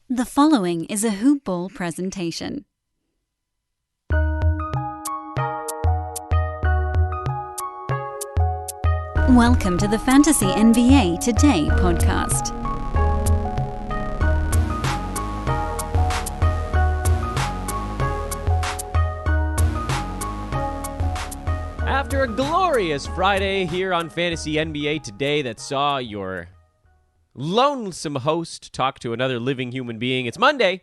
The following is a Hoop Ball presentation. Welcome to the Fantasy NBA Today podcast. After a glorious Friday here on Fantasy NBA Today that saw your lonesome host talk to another living human being, it's Monday,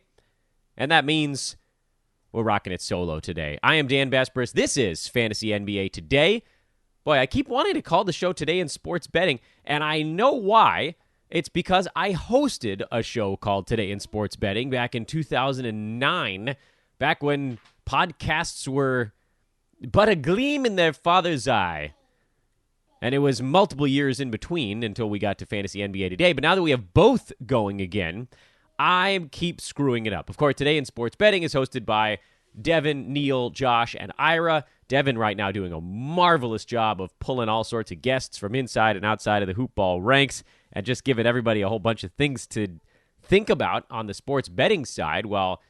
and that means we're rocking it solo today. I am Dan Besbris. This is Fantasy NBA Today. Boy, I keep wanting to call the show Today in Sports Betting, and I know why. It's because I hosted a show called Today in Sports Betting back in 2009, back when podcasts were but a gleam in their father's eye. And it was multiple years in between until we got to Fantasy NBA Today. But now that we have both going again, I keep screwing it up. Of course, Today in Sports Betting is hosted by Devin, Neil, Josh, and Ira. Devin right now doing a marvelous job of pulling all sorts of guests from inside and outside of the hoop ball ranks and just giving everybody a whole bunch of things to think about on the sports betting side while,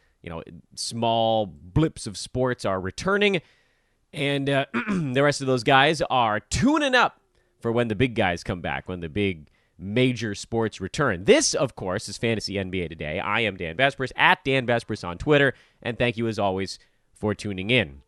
small blips of sports are returning. And the rest of those guys are tuning up for when the big guys come back, when the big major sports return. This, of course, is Fantasy NBA Today. I am Dan Besbris, at Dan Besbris on Twitter, and thank you, as always, for tuning in.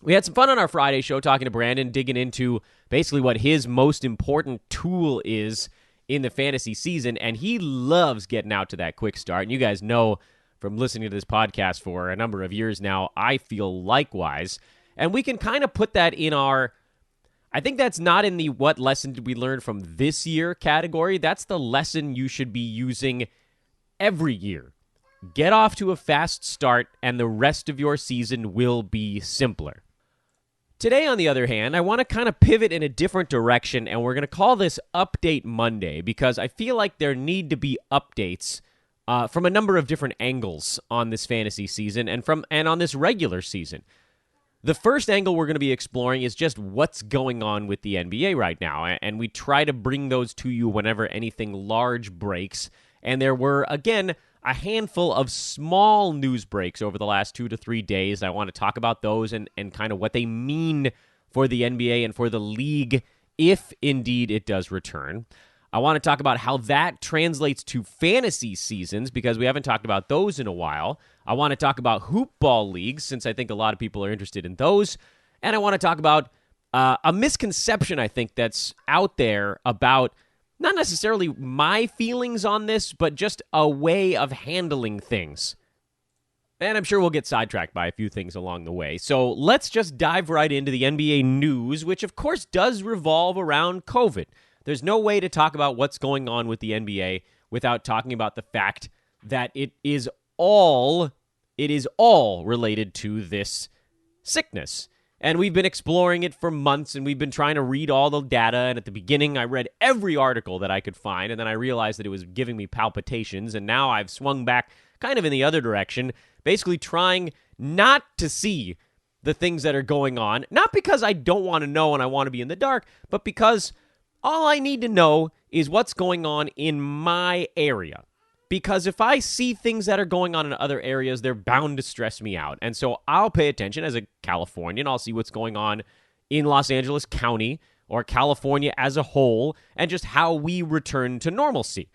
We had some fun on our Friday show talking to Brandon, digging into basically what his most important tool is in the fantasy season, and he loves getting out to that quick start. And you guys know from listening to this podcast for a number of years now, I feel likewise. And we can kind of put that in our, I think that's not in the what lesson did we learn from this year category. That's the lesson you should be using every year. Get off to a fast start, and the rest of your season will be simpler. Today, on the other hand, I want to kind of pivot in a different direction, and we're going to call this Update Monday because I feel like there need to be updates from a number of different angles on this fantasy season and on this regular season. The first angle we're going to be exploring is just what's going on with the NBA right now, and we try to bring those to you whenever anything large breaks, and there were, again, a handful of small news breaks over the last 2 to 3 days. I want to talk about those and kind of what they mean for the NBA and for the league if indeed it does return. I want to talk about how that translates to fantasy seasons because we haven't talked about those in a while. I want to talk about hoop ball leagues since I think a lot of people are interested in those. And I want to talk about a misconception I think that's out there about not necessarily my feelings on this, but just a way of handling things. And I'm sure we'll get sidetracked by a few things along the way. So let's just dive right into the NBA news, which of course does revolve around COVID. There's no way to talk about what's going on with the NBA without talking about the fact that it is all related to this sickness. And we've been exploring it for months, and we've been trying to read all the data. And at the beginning, I read every article that I could find, and then I realized that it was giving me palpitations. And now I've swung back kind of in the other direction, basically trying not to see the things that are going on. Not because I don't want to know and I want to be in the dark, but because all I need to know is what's going on in my area. Because if I see things that are going on in other areas, they're bound to stress me out. And so I'll pay attention as a Californian. I'll see what's going on in Los Angeles County or California as a whole and just how we return to normalcy.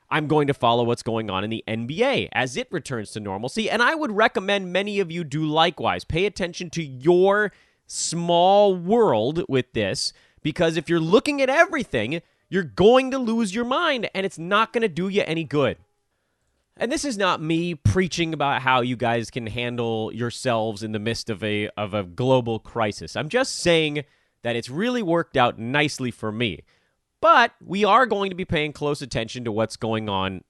I'm going to follow what's going on in the NBA as it returns to normalcy. And I would recommend many of you do likewise. Pay attention to your small world with this. Because if you're looking at everything, you're going to lose your mind, and it's not going to do you any good. And this is not me preaching about how you guys can handle yourselves in the midst of a global crisis. I'm just saying that it's really worked out nicely for me. But we are going to be paying close attention to what's going on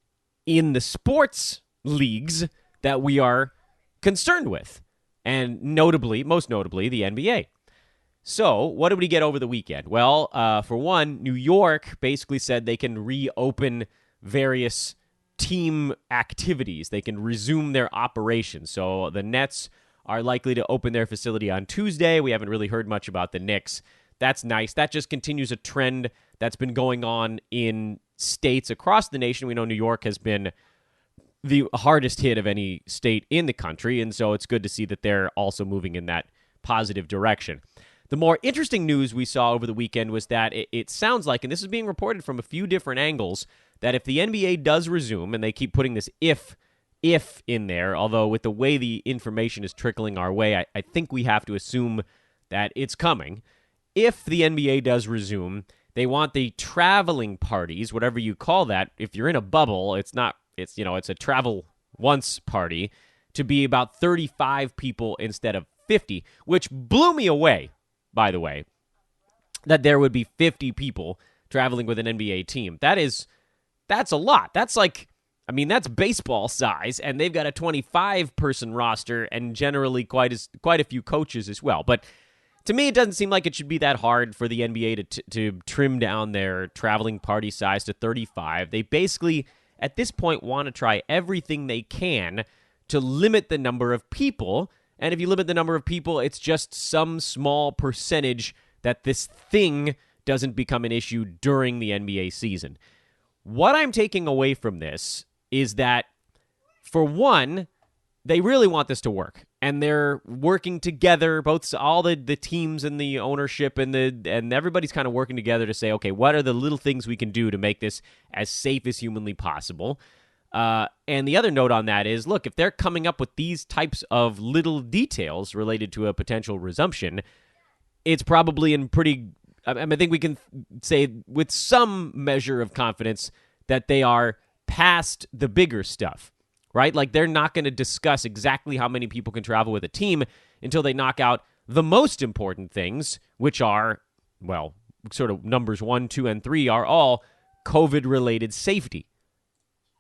in the sports leagues that we are concerned with, and most notably, the NBA. So, what did we get over the weekend? Well, for one, New York basically said they can reopen various team activities. They can resume their operations. So, the Nets are likely to open their facility on Tuesday. We haven't really heard much about the Knicks. That's nice. That just continues a trend that's been going on in states across the nation. We know New York has been the hardest hit of any state in the country, and so it's good to see that they're also moving in that positive direction. The more interesting news we saw over the weekend was that it sounds like, and this is being reported from a few different angles, that if the NBA does resume, and they keep putting this if in there, although with the way the information is trickling our way, I think we have to assume that it's coming. If the NBA does resume, they want the traveling parties, whatever you call that. If you're in a bubble, it's a travel once party, to be about 35 people instead of 50, which blew me away, by the way, that there would be 50 people traveling with an NBA team. That's a lot. That's that's baseball size, and they've got a 25-person roster and generally quite a few coaches as well. But to me, it doesn't seem like it should be that hard for the NBA to trim down their traveling party size to 35. They basically, at this point, want to try everything they can to limit the number of people. And if you limit the number of people, it's just some small percentage that this thing doesn't become an issue during the NBA season. What I'm taking away from this is that, for one, they really want this to work, and they're working together, all the teams and the ownership and everybody's kind of working together to say, okay, what are the little things we can do to make this as safe as humanly possible? And the other note on that is, look, if they're coming up with these types of little details related to a potential resumption, it's probably I think we can say with some measure of confidence that they are past the bigger stuff, right? Like, they're not going to discuss exactly how many people can travel with a team until they knock out the most important things, which are, well, sort of numbers 1, 2, and 3 are all COVID-related safety.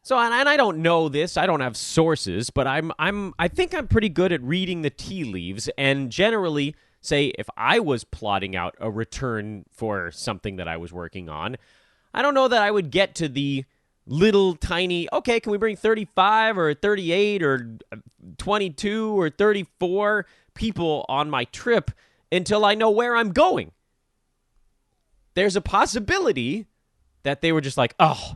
So, and I don't know this, I don't have sources, but I think I'm pretty good at reading the tea leaves, and generally say if I was plotting out a return for something that I was working on, I don't know that I would get to the little tiny, okay, can we bring 35 or 38 or 22 or 34 people on my trip until I know where I'm going. There's a possibility that they were just like, oh,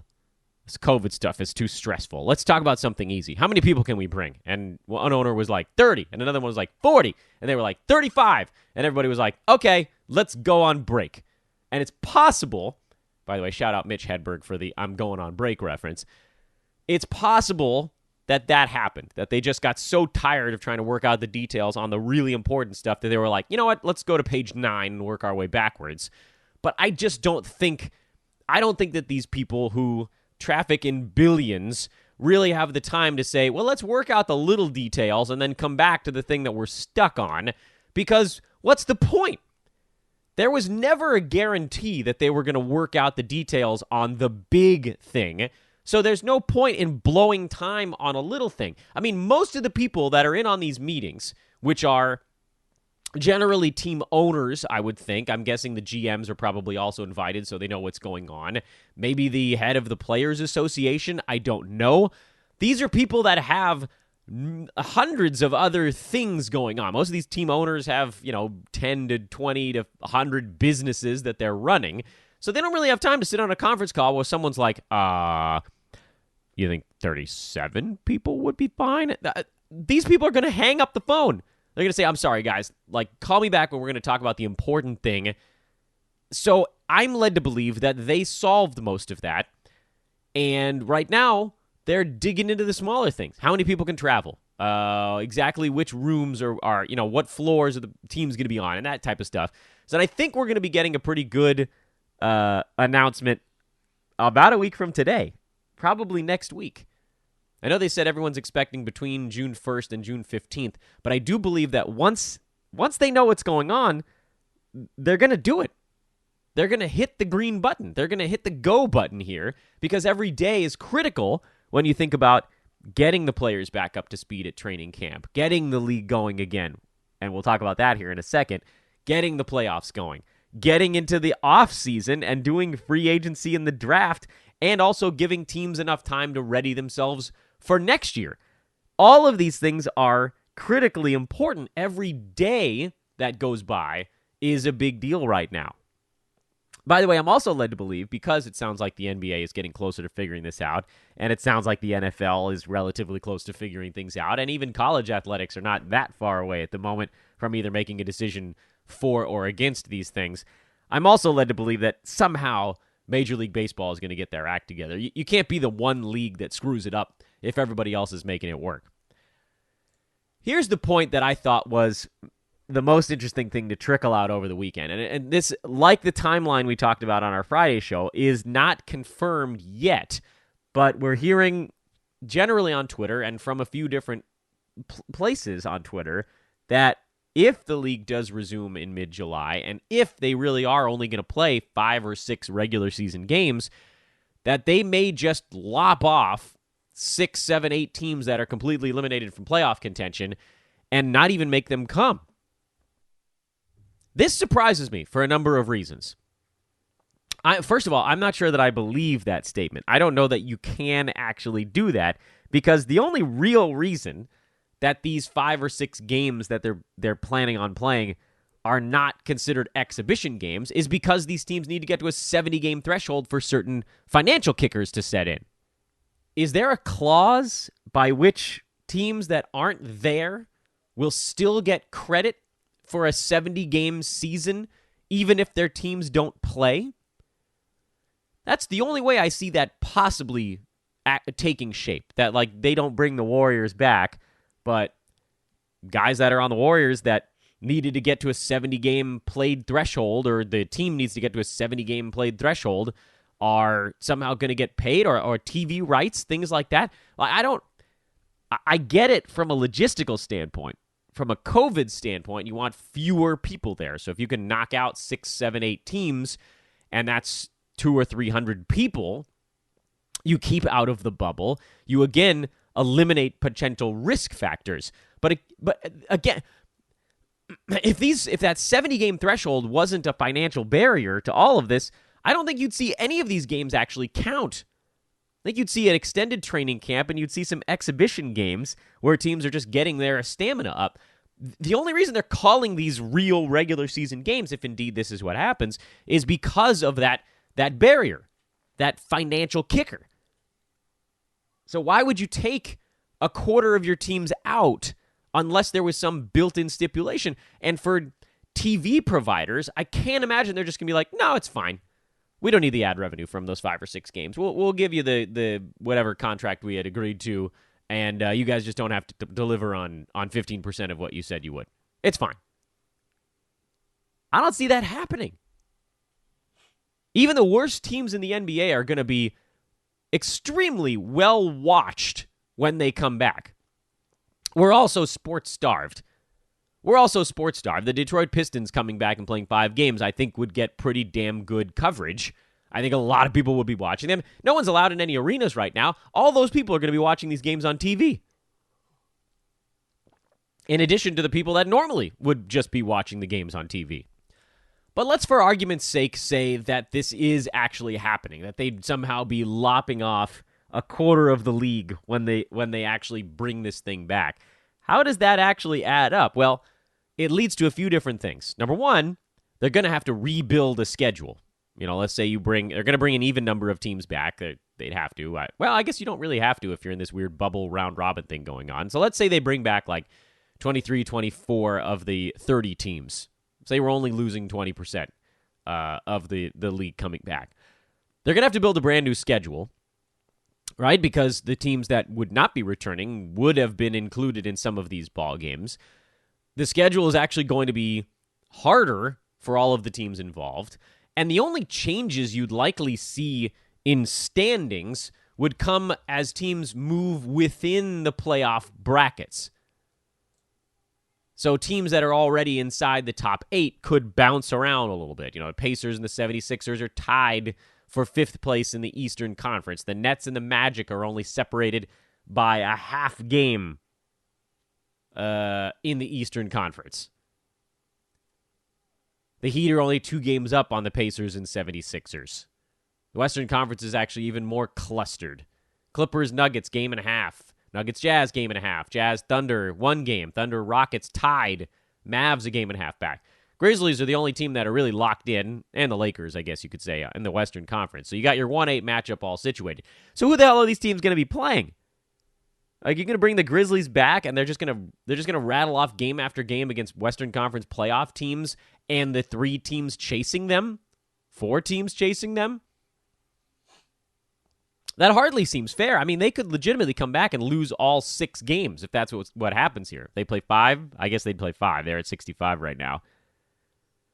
this COVID stuff is too stressful. Let's talk about something easy. How many people can we bring? And one owner was like 30, and another one was like 40, and they were like 35, and everybody was like, okay, let's go on break. And it's possible, by the way, shout out Mitch Hedberg for the I'm going on break reference. It's possible that happened, that they just got so tired of trying to work out the details on the really important stuff that they were like, you know what, let's go to page 9 and work our way backwards. But I don't think that these people who traffic in billions really have the time to say, well, let's work out the little details and then come back to the thing that we're stuck on, because what's the point? There was never a guarantee that they were going to work out the details on the big thing, so there's no point in blowing time on a little thing. I mean, most of the people that are in on these meetings, which are generally team owners, I would think. I'm guessing the GMs are probably also invited so they know what's going on. Maybe the head of the Players Association. I don't know. These are people that have hundreds of other things going on. Most of these team owners have, 10 to 20 to 100 businesses that they're running. So they don't really have time to sit on a conference call where someone's like, you think 37 people would be fine? These people are going to hang up the phone. They're going to say, I'm sorry, guys. Call me back when we're going to talk about the important thing. So I'm led to believe that they solved most of that. And right now, they're digging into the smaller things. How many people can travel? Exactly which rooms are what floors are the teams going to be on, and that type of stuff. So I think we're going to be getting a pretty good announcement about a week from today, probably next week. I know they said everyone's expecting between June 1st and June 15th, but I do believe that once they know what's going on, they're going to do it. They're going to hit the green button. They're going to hit the go button here, because every day is critical when you think about getting the players back up to speed at training camp, getting the league going again, and we'll talk about that here in a second, getting the playoffs going, getting into the off season and doing free agency in the draft, and also giving teams enough time to ready themselves for next year. All of these things are critically important. Every day that goes by is a big deal right now. By the way, I'm also led to believe, because it sounds like the NBA is getting closer to figuring this out, and it sounds like the NFL is relatively close to figuring things out, and even college athletics are not that far away at the moment from either making a decision for or against these things. I'm also led to believe that somehow Major League Baseball is going to get their act together. You can't be the one league that screws it up if everybody else is making it work. Here's the point that I thought was the most interesting thing to trickle out over the weekend. And this, like the timeline we talked about on our Friday show, is not confirmed yet, but we're hearing generally on Twitter and from a few different places on Twitter that if the league does resume in mid-July, and if they really are only going to play 5 or 6 regular season games, that they may just lop off 6, 7, 8 teams that are completely eliminated from playoff contention and not even make them come. This surprises me for a number of reasons. First of all, I'm not sure that I believe that statement. I don't know that you can actually do that, because the only real reason that these 5 or 6 games that they're planning on playing are not considered exhibition games is because these teams need to get to a 70-game threshold for certain financial kickers to set in. Is there a clause by which teams that aren't there will still get credit for a 70-game season, even if their teams don't play? That's the only way I see that possibly taking shape. That, like, they don't bring the Warriors back, but guys that are on the Warriors that needed to get to a 70-game played threshold, or the team needs to get to a 70-game played threshold, are somehow going to get paid, or TV rights, things like that. I get it from a logistical standpoint. From a COVID standpoint, you want fewer people there. So if you can knock out 6, 7, 8 teams, and that's 200 or 300 people, you keep out of the bubble. You, again, eliminate potential risk factors. But again, if that 70-game threshold wasn't a financial barrier to all of this, I don't think you'd see any of these games actually count. I think you'd see an extended training camp, and you'd see some exhibition games where teams are just getting their stamina up. The only reason they're calling these real regular season games, if indeed this is what happens, is because of that barrier, that financial kicker. So why would you take a quarter of your teams out unless there was some built-in stipulation? And for TV providers, I can't imagine they're just going to be like, no, it's fine. We don't need the ad revenue from those 5 or 6 games. We'll give you the whatever contract we had agreed to, and you guys just don't have to deliver on 15% of what you said you would. It's fine. I don't see that happening. Even the worst teams in the NBA are going to be extremely well watched when they come back. We're also sports starved. The Detroit Pistons coming back and playing 5 games, I think, would get pretty damn good coverage. I think a lot of people would be watching them. No one's allowed in any arenas right now. All those people are going to be watching these games on TV. In addition to the people that normally would just be watching the games on TV. But let's, for argument's sake, say that this is actually happening, that they'd somehow be lopping off a quarter of the league when they actually bring this thing back. How does that actually add up? Well, it leads to a few different things. Number one, they're going to have to rebuild a schedule. Let's say they're going to bring an even number of teams back. They'd have to. I guess you don't really have to if you're in this weird bubble round robin thing going on. So let's say they bring back like 23, 24 of the 30 teams. Say we're only losing 20% of the league coming back. They're going to have to build a brand new schedule, right? Because the teams that would not be returning would have been included in some of these ball games. The schedule is actually going to be harder for all of the teams involved. And the only changes you'd likely see in standings would come as teams move within the playoff brackets. So teams that are already inside the top 8 could bounce around a little bit. The Pacers and the 76ers are tied for 5th place in the Eastern Conference. The Nets and the Magic are only separated by a half game in the Eastern Conference. The Heat are only 2 games up on the Pacers and 76ers. The Western Conference is actually even more clustered. Clippers, Nuggets, 1.5. Nuggets, Jazz, 1.5. Jazz, Thunder, 1 game. Thunder, Rockets tied. Mavs, 1.5 games back. Grizzlies are the only team that are really locked in, and the Lakers, I guess you could say, in the Western Conference. So you got your 1-8 matchup all situated. So who the hell are these teams going to be playing? Like, you're going to bring the Grizzlies back, and they're just going to rattle off game after game against Western Conference playoff teams and the 3 teams chasing them? 4 teams chasing them? That hardly seems fair. I mean, they could legitimately come back and lose all 6 games if that's what happens here. If they play 5, I guess they'd play 5. They're at 65 right now.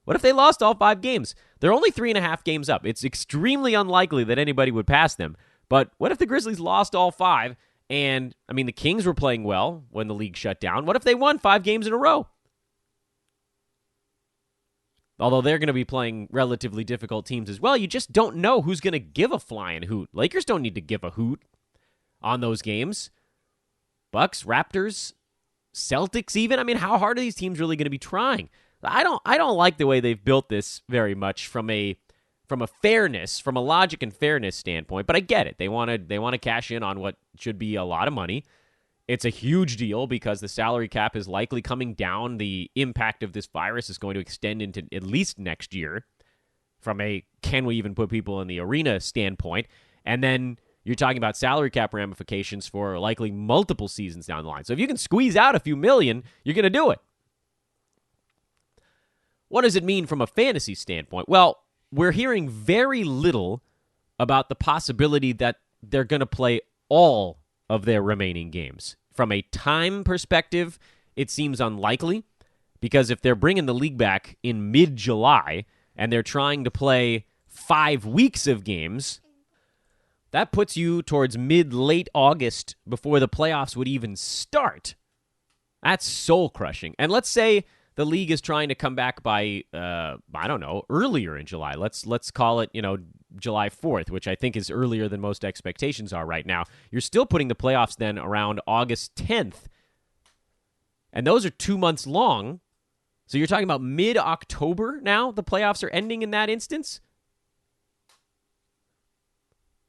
What if they lost all 5 games? They're only 3.5 games up. It's extremely unlikely that anybody would pass them. But what if the Grizzlies lost all 5? And, I mean, the Kings were playing well when the league shut down. What if they won 5 games in a row? Although they're going to be playing relatively difficult teams as well. You just don't know who's going to give a flying hoot. Lakers don't need to give a hoot on those games. Bucks, Raptors, Celtics even. I mean, how hard are these teams really going to be trying? I don't like the way they've built this very much from a fairness, from a logic and fairness standpoint, but I get it. They want to cash in on what should be a lot of money. It's a huge deal because the salary cap is likely coming down. The impact of this virus is going to extend into at least next year from a can we even put people in the arena standpoint. And then you're talking about salary cap ramifications for likely multiple seasons down the line. So if you can squeeze out a few million, you're going to do it. What does it mean from a fantasy standpoint? Well, we're hearing very little about the possibility that they're going to play all of their remaining games. From a time perspective, it seems unlikely because if they're bringing the league back in mid-July and they're trying to play 5 weeks of games, that puts you towards mid-late August before the playoffs would even start. That's soul-crushing. And let's say the league is trying to come back by, I don't know, earlier in July. Let's call it, July 4th, which I think is earlier than most expectations are right now. You're still putting the playoffs then around August 10th. And those are 2 months long. So you're talking about mid-October now? The playoffs are ending in that instance?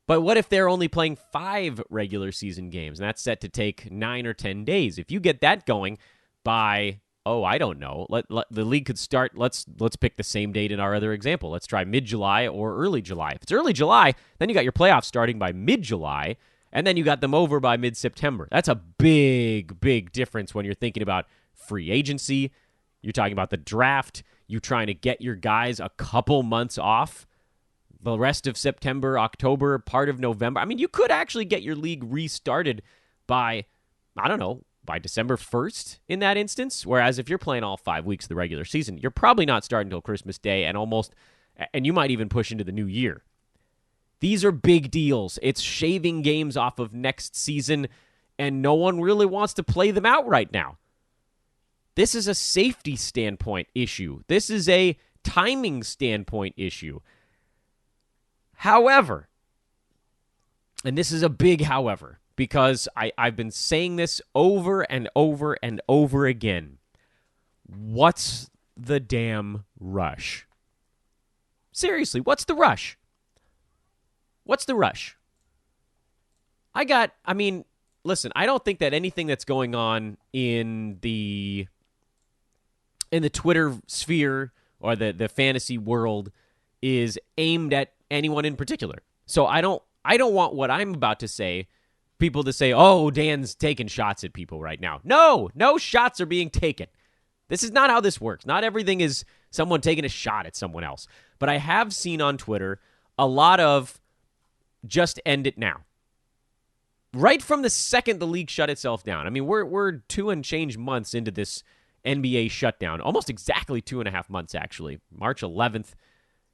But what if they're only playing 5 regular season games, and that's set to take 9 or 10 days? If you get that going by, I don't know, the league could start, let's pick the same date in our other example. Let's try mid-July or early July. If it's early July, then you got your playoffs starting by mid-July, and then you got them over by mid-September. That's a big, big difference when you're thinking about free agency. You're talking about the draft. You're trying to get your guys a couple months off. The rest of September, October, part of November. I mean, you could actually get your league restarted by, I don't know, by December 1st in that instance. Whereas if you're playing all 5 weeks of the regular season, you're probably not starting until Christmas Day and you might even push into the new year. These are big deals. It's shaving games off of next season, and no one really wants to play them out right now. This is a safety standpoint issue. This is a timing standpoint issue. However, and this is a big however, because I've been saying this over and over and over again. What's the damn rush? Seriously, what's the rush? What's the rush? Listen, I don't think that anything that's going on in the Twitter sphere or the fantasy world is aimed at anyone in particular. So I don't want what I'm about to say, people to say, oh, Dan's taking shots at people right now. No shots are being taken. This is not how this works. Not everything is someone taking a shot at someone else. But I have seen on Twitter a lot of just end it now. Right from the second the league shut itself down. I mean, we're 2 and change months into this NBA shutdown. Almost exactly 2.5 months, actually. March 11th,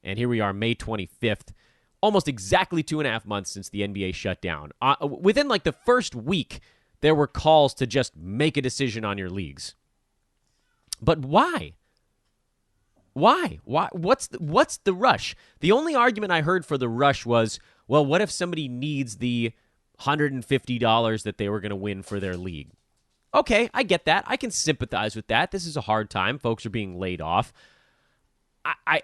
and here we are, May 25th. Almost exactly 2.5 months since the NBA shut down. Within like the first week, there were calls to just make a decision on your leagues. But why? Why? What's the rush? The only argument I heard for the rush was, well, what if somebody needs the $150 that they were going to win for their league? Okay, I get that. I can sympathize with that. This is a hard time. Folks are being laid off.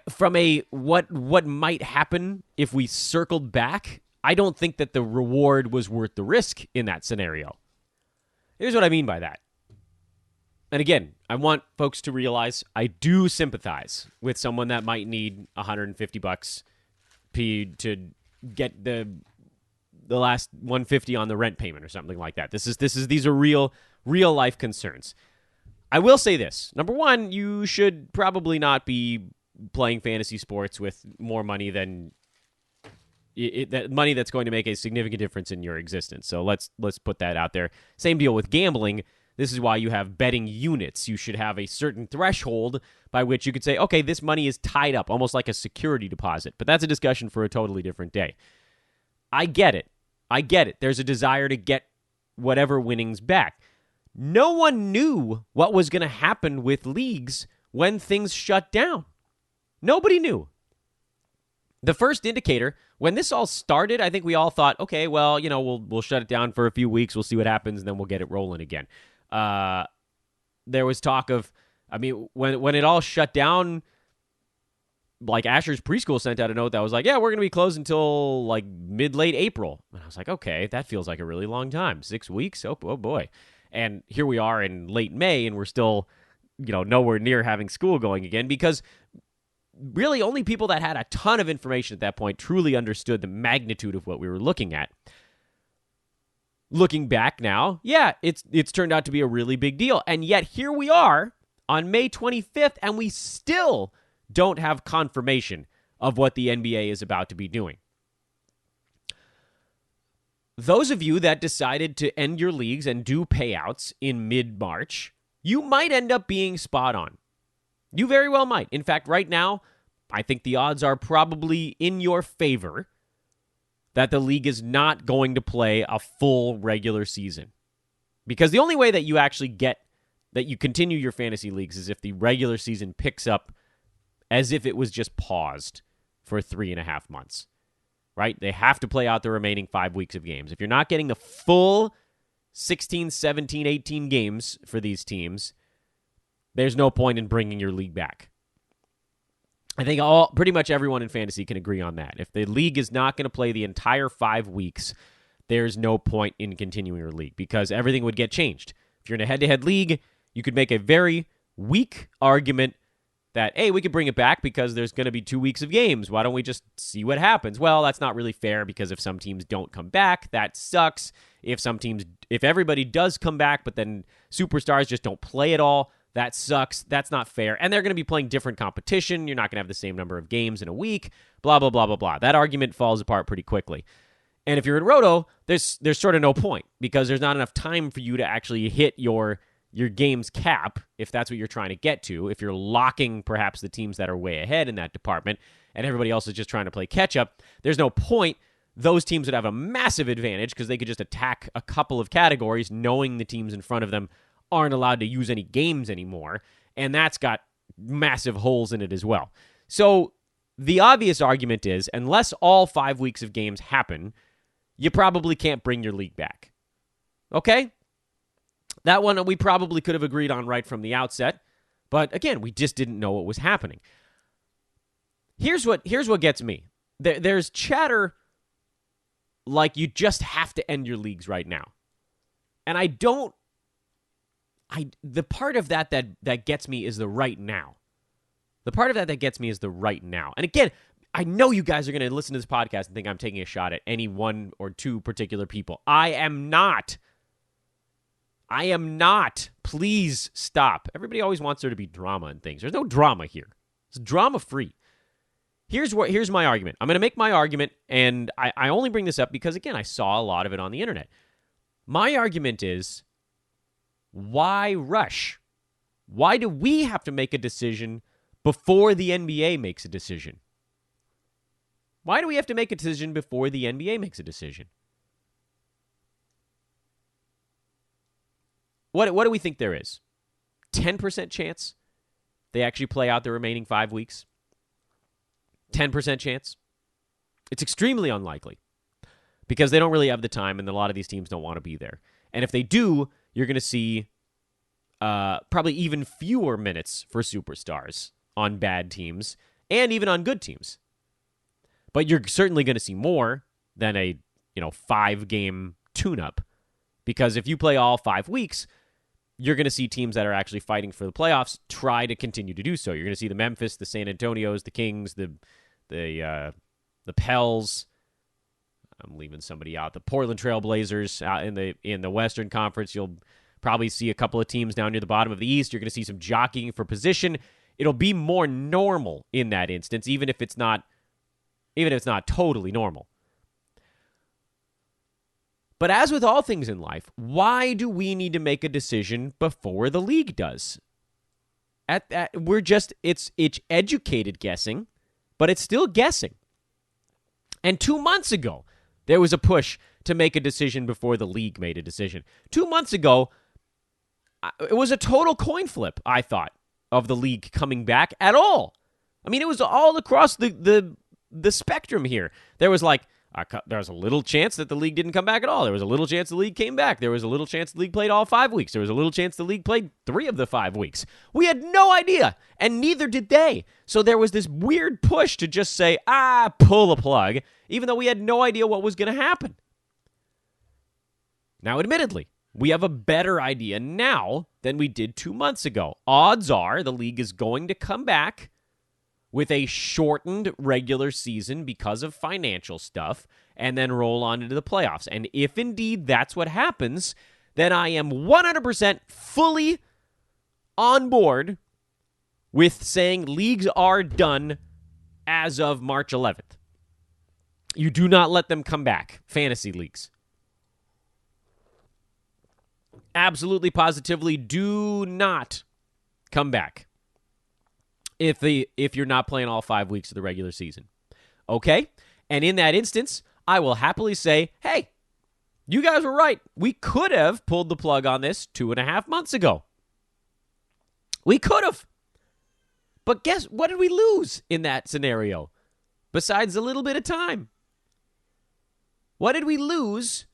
From a what might happen if we circled back, I don't think that the reward was worth the risk in that scenario. Here's what I mean by that. And again, I want folks to realize I do sympathize with someone that might need $150 to get the last 150 on the rent payment or something like that. These are real life concerns. I will say this. Number one, you should probably not be playing fantasy sports with more money than that money that's going to make a significant difference in your existence. So let's put that out there. Same deal with gambling. This is why you have betting units. You should have a certain threshold by which you could say, okay, this money is tied up, almost like a security deposit. But that's a discussion for a totally different day. I get it. There's a desire to get whatever winnings back. No one knew what was going to happen with leagues when things shut down. Nobody knew. The first indicator, when this all started, I think we all thought, okay, well, we'll shut it down for a few weeks. We'll see what happens, and then we'll get it rolling again. There was talk of, when it all shut down, like Asher's preschool sent out a note that was like, yeah, we're going to be closed until like mid-late April. And I was like, okay, that feels like a really long time. 6 weeks? Oh boy. And here we are in late May, and we're still, nowhere near having school going again, because really only people that had a ton of information at that point truly understood the magnitude of what we were looking at. Looking back now, yeah, it's turned out to be a really big deal. And yet here we are on May 25th, and we still don't have confirmation of what the NBA is about to be doing. Those of you that decided to end your leagues and do payouts in mid-March, you might end up being spot on. You very well might. In fact, right now, I think the odds are probably in your favor that the league is not going to play a full regular season. Because the only way that you actually you continue your fantasy leagues is if the regular season picks up as if it was just paused for 3.5 months, right? They have to play out the remaining 5 weeks of games. If you're not getting the full 16, 17, 18 games for these teams, there's no point in bringing your league back. I think pretty much everyone in fantasy can agree on that. If the league is not going to play the entire 5 weeks, there's no point in continuing your league because everything would get changed. If you're in a head-to-head league, you could make a very weak argument that, hey, we could bring it back because there's going to be 2 weeks of games. Why don't we just see what happens? Well, that's not really fair because if some teams don't come back, that sucks. If everybody does come back, but then superstars just don't play at all, that sucks. That's not fair. And they're going to be playing different competition. You're not going to have the same number of games in a week, blah, blah, blah, blah, blah. That argument falls apart pretty quickly. And if you're in Roto, there's sort of no point because there's not enough time for you to actually hit your game's cap, if that's what you're trying to get to, if you're locking perhaps the teams that are way ahead in that department and everybody else is just trying to play catch-up, there's no point. Those teams would have a massive advantage because they could just attack a couple of categories knowing the teams in front of them aren't allowed to use any games anymore, and that's got massive holes in it as well. So the obvious argument is, unless all 5 weeks of games happen, you probably can't bring your league back. Okay? That one we probably could have agreed on right from the outset, but again, we just didn't know what was happening. Here's what gets me. There's chatter like you just have to end your leagues right now. And the part of that gets me is the right now. The part of that gets me is the right now. And again, I know you guys are going to listen to this podcast and think I'm taking a shot at any one or two particular people. I am not. Please stop. Everybody always wants there to be drama and things. There's no drama here. It's drama-free. Here's my argument. I'm going to make my argument, and I only bring this up because, again, I saw a lot of it on the internet. My argument is, why rush? Why do we have to make a decision before the NBA makes a decision? Why do we have to make a decision before the NBA makes a decision? What do we think there is? 10% chance they actually play out the remaining 5 weeks? 10% chance? It's extremely unlikely because they don't really have the time and a lot of these teams don't want to be there. And if they do, you're going to see probably even fewer minutes for superstars on bad teams and even on good teams. But you're certainly going to see more than a 5-game tune-up because if you play all 5 weeks, you're going to see teams that are actually fighting for the playoffs try to continue to do so. You're going to see the Memphis, the San Antonios, the Kings, the Pels. I'm leaving somebody out. The Portland Trail Blazers in the Western Conference. You'll probably see a couple of teams down near the bottom of the East. You're going to see some jockeying for position. It'll be more normal in that instance, even if it's not totally normal. But as with all things in life, why do we need to make a decision before the league does? It's educated guessing, but it's still guessing. And 2 months ago, there was a push to make a decision before the league made a decision. 2 months ago, it was a total coin flip, I thought, of the league coming back at all. I mean, it was all across the spectrum here. There was there was a little chance that the league didn't come back at all. There was a little chance the league came back. There was a little chance the league played all 5 weeks. There was a little chance the league played 3 of the 5 weeks. We had no idea, and neither did they. So there was this weird push to just say, pull the plug, even though we had no idea what was going to happen. Now, admittedly, we have a better idea now than we did 2 months ago. Odds are the league is going to come back with a shortened regular season because of financial stuff, and then roll on into the playoffs. And if indeed that's what happens, then I am 100% fully on board with saying leagues are done as of March 11th. You do not let them come back, fantasy leagues. Absolutely, positively, do not come back if you're not playing all 5 weeks of the regular season. Okay? And in that instance, I will happily say, hey, you guys were right. We could have pulled the plug on this 2.5 months ago. We could have. But guess what did we lose in that scenario? Besides a little bit of time. What did we lose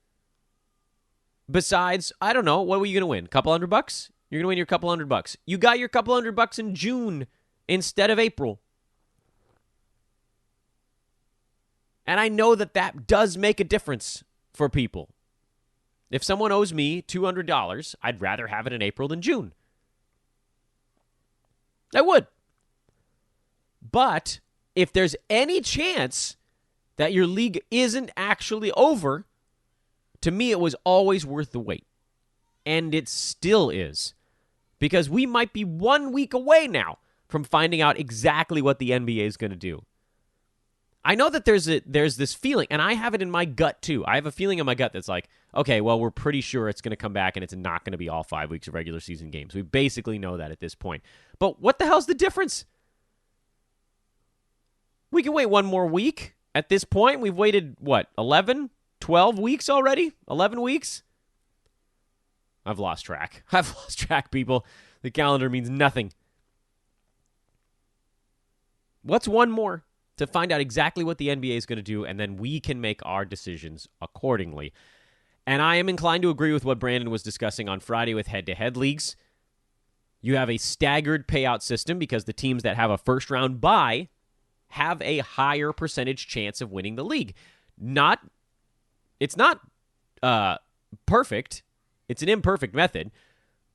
besides, I don't know, what were you going to win? $200? You're going to win your $200. You got your $200 in June instead of April. And I know that does make a difference for people. If someone owes me $200, I'd rather have it in April than June. I would. But if there's any chance that your league isn't actually over, to me it was always worth the wait. And it still is. Because we might be 1 week away now from finding out exactly what the NBA is going to do. I know that there's this feeling, and I have it in my gut too. I have a feeling in my gut that's like, okay, well, we're pretty sure it's going to come back and it's not going to be all 5 weeks of regular season games. We basically know that at this point. But what the hell's the difference? We can wait 1 more week. At this point, we've waited, 11, 12 weeks already? 11 weeks? I've lost track. I've lost track, people. The calendar means nothing. What's 1 more to find out exactly what the NBA is going to do, and then we can make our decisions accordingly. And I am inclined to agree with what Brandon was discussing on Friday with head-to-head leagues. You have a staggered payout system because the teams that have a first-round bye have a higher percentage chance of winning the league. It's not perfect. It's an imperfect method.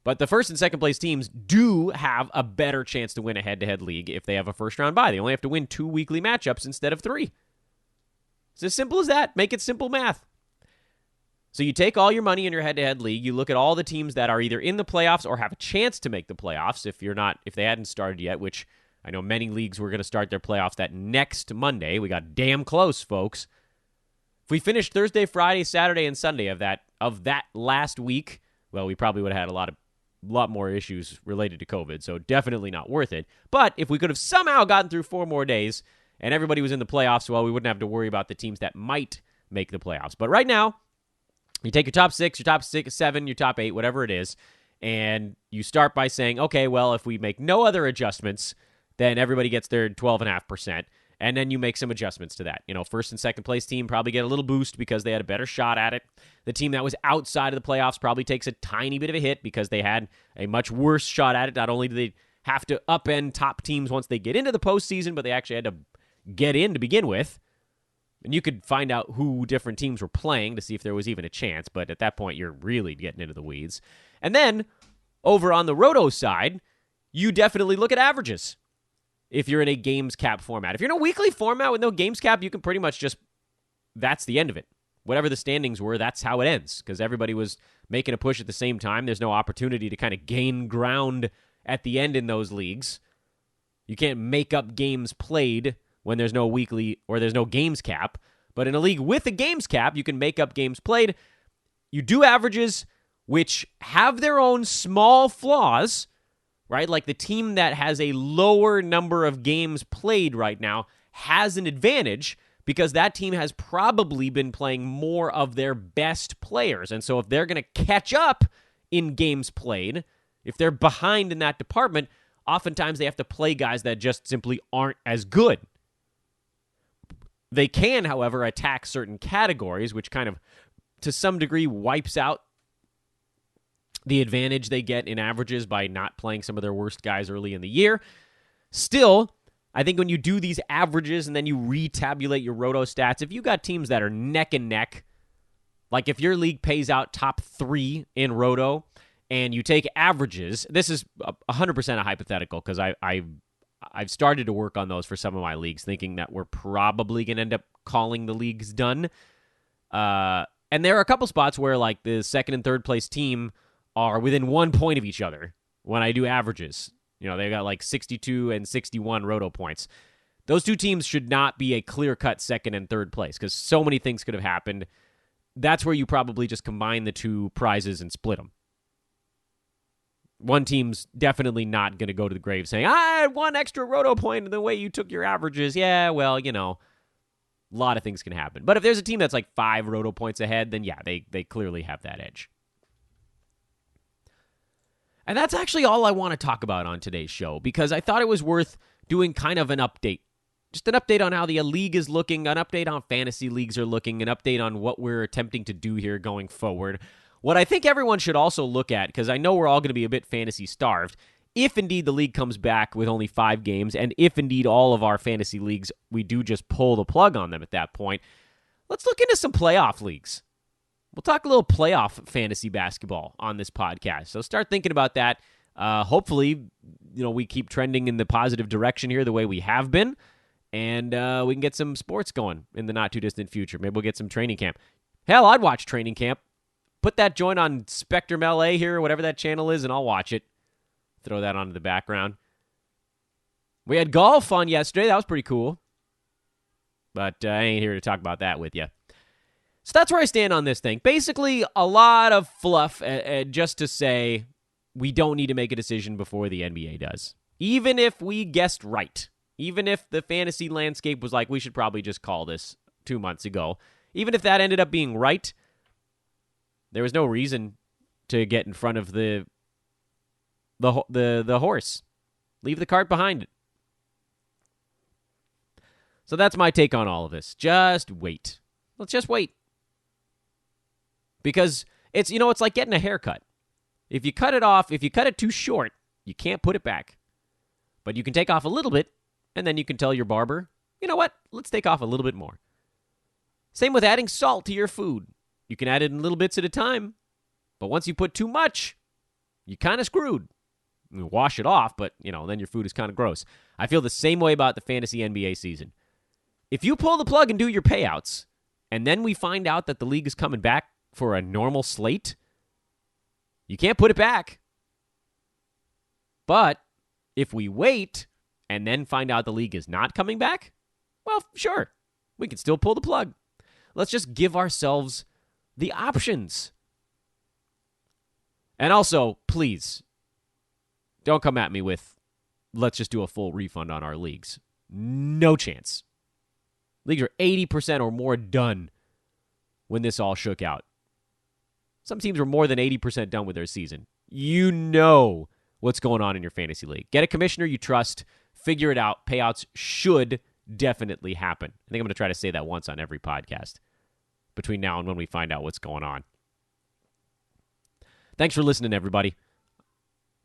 But the first and second place teams do have a better chance to win a head-to-head league if they have a first-round bye. They only have to win 2 weekly matchups instead of 3. It's as simple as that. Make it simple math. So you take all your money in your head-to-head league. You look at all the teams that are either in the playoffs or have a chance to make the playoffs if they hadn't started yet, which I know many leagues were going to start their playoffs that next Monday. We got damn close, folks. If we finished Thursday, Friday, Saturday, and Sunday of that last week, well, we probably would have had a lot more issues related to COVID, so definitely not worth it. But if we could have somehow gotten through 4 more days and everybody was in the playoffs, well, we wouldn't have to worry about the teams that might make the playoffs. But right now, you take your top 6, your top 7, your top 8, whatever it is, and you start by saying, okay, well, if we make no other adjustments, then everybody gets their 12.5%. And then you make some adjustments to that. First and second place team probably get a little boost because they had a better shot at it. The team that was outside of the playoffs probably takes a tiny bit of a hit because they had a much worse shot at it. Not only do they have to upend top teams once they get into the postseason, but they actually had to get in to begin with. And you could find out who different teams were playing to see if there was even a chance. But at that point, you're really getting into the weeds. And then Over on the Roto side, you definitely look at averages if you're in a games cap format. If you're in a weekly format with no games cap, you can pretty much just, that's the end of it. Whatever the standings were, that's how it ends, because everybody was making a push at the same time. There's no opportunity to kind of gain ground at the end in those leagues. You can't make up games played when there's no weekly or there's no games cap. But in a league with a games cap, you can make up games played. You do averages, which have their own small flaws, right? Like the team that has a lower number of games played right now has an advantage because that team has probably been playing more of their best players. And so if they're going to catch up in games played, if they're behind in that department, oftentimes they have to play guys that just simply aren't as good. They can, however, attack certain categories, which kind of, to some degree, wipes out the advantage they get in averages by not playing some of their worst guys early in the year. Still, I think when you do these averages and then you retabulate your Roto stats, if you got teams that are neck and neck, like if your league pays out top 3 in Roto and you take averages, this is 100% a hypothetical because I've started to work on those for some of my leagues, thinking that we're probably going to end up calling the leagues done. And there are a couple spots where like the second and third place team are within 1 point of each other when I do averages. You know, they got like 62 and 61 Roto points. Those two teams should not be a clear-cut second and third place because so many things could have happened. That's where you probably just combine the two prizes and split them. One team's definitely not going to go to the grave saying, I had 1 extra Roto point in the way you took your averages. Yeah, well, you know, a lot of things can happen. But if there's a team that's like 5 Roto points ahead, then yeah, they clearly have that edge. And that's actually all I want to talk about on today's show because I thought it was worth doing kind of an update. Just an update on how the league is looking, an update on fantasy leagues are looking, an update on what we're attempting to do here going forward. What I think everyone should also look at, because I know we're all going to be a bit fantasy starved, if indeed the league comes back with only 5 games, and if indeed all of our fantasy leagues, we do just pull the plug on them at that point, let's look into some playoff leagues. We'll talk a little playoff fantasy basketball on this podcast. So start thinking about that. Hopefully, you know, we keep trending in the positive direction here the way we have been, and we can get some sports going in the not-too-distant future. Maybe we'll get some training camp. Hell, I'd watch training camp. Put that joint on Spectrum LA here, or whatever that channel is, and I'll watch it. Throw that onto the background. We had golf on yesterday. That was pretty cool. But I ain't here to talk about that with you. So that's where I stand on this thing. Basically, a lot of fluff just to say we don't need to make a decision before the NBA does. Even if we guessed right. Even if the fantasy landscape was like, we should probably just call this 2 months ago. Even if that ended up being right, there was no reason to get in front of the horse. Leave the cart behind it. So that's my take on all of this. Just wait. Let's just wait. Because it's like getting a haircut. If you cut it too short, you can't put it back. But you can take off a little bit, and then you can tell your barber, you know what? Let's take off a little bit more. Same with adding salt to your food. You can add it in little bits at a time, but once you put too much, you're kind of screwed. You wash it off, but, then your food is kind of gross. I feel the same way about the fantasy NBA season. If you pull the plug and do your payouts, and then we find out that the league is coming back for a normal slate, you can't put it back. But if we wait and then find out the league is not coming back, well, sure, we can still pull the plug. Let's just give ourselves the options. And also, please, don't come at me with, let's just do a full refund on our leagues. No chance. Leagues are 80% or more done when this all shook out. Some teams were more than 80% done with their season. You know what's going on in your fantasy league. Get a commissioner you trust. Figure it out. Payouts should definitely happen. I think I'm going to try to say that once on every podcast between now and when we find out what's going on. Thanks for listening, everybody.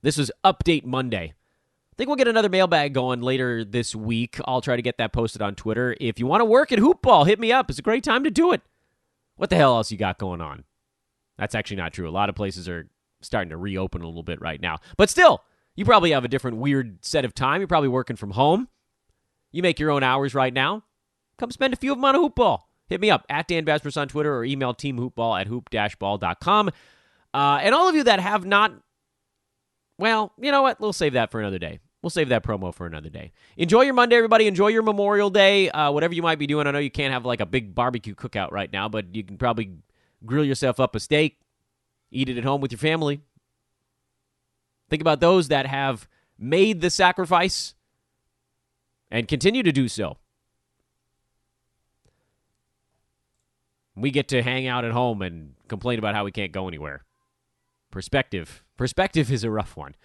This was Update Monday. I think we'll get another mailbag going later this week. I'll try to get that posted on Twitter. If you want to work at Hoopball, hit me up. It's a great time to do it. What the hell else you got going on? That's actually not true. A lot of places are starting to reopen a little bit right now. But still, you probably have a different weird set of time. You're probably working from home. You make your own hours right now. Come spend a few of them on a hoop ball. Hit me up at Dan Vazquez on Twitter or email teamhoopball@hoop-ball.com. And all of you that have not, well, you know what? We'll save that for another day. We'll save that promo for another day. Enjoy your Monday, everybody. Enjoy your Memorial Day. Whatever you might be doing. I know you can't have like a big barbecue cookout right now, but you can probably grill yourself up a steak, eat it at home with your family. Think about those that have made the sacrifice and continue to do so. We get to hang out at home and complain about how we can't go anywhere. Perspective is a rough one.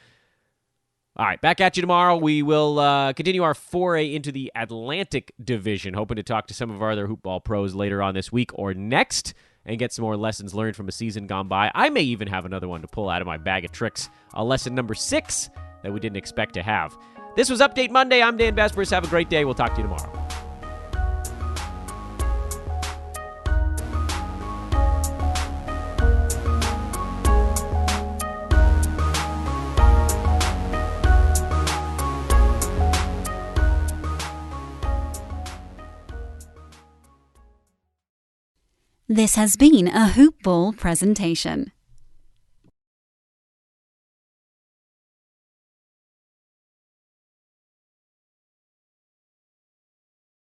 All right, back at you tomorrow. We will continue our foray into the Atlantic Division, hoping to talk to some of our other hoopball pros later on this week or next and get some more lessons learned from a season gone by. I may even have another one to pull out of my bag of tricks, a lesson number 6 that we didn't expect to have. This was Update Monday. I'm Dan Vazquez. Have a great day. We'll talk to you tomorrow. This has been a Hoop Ball presentation.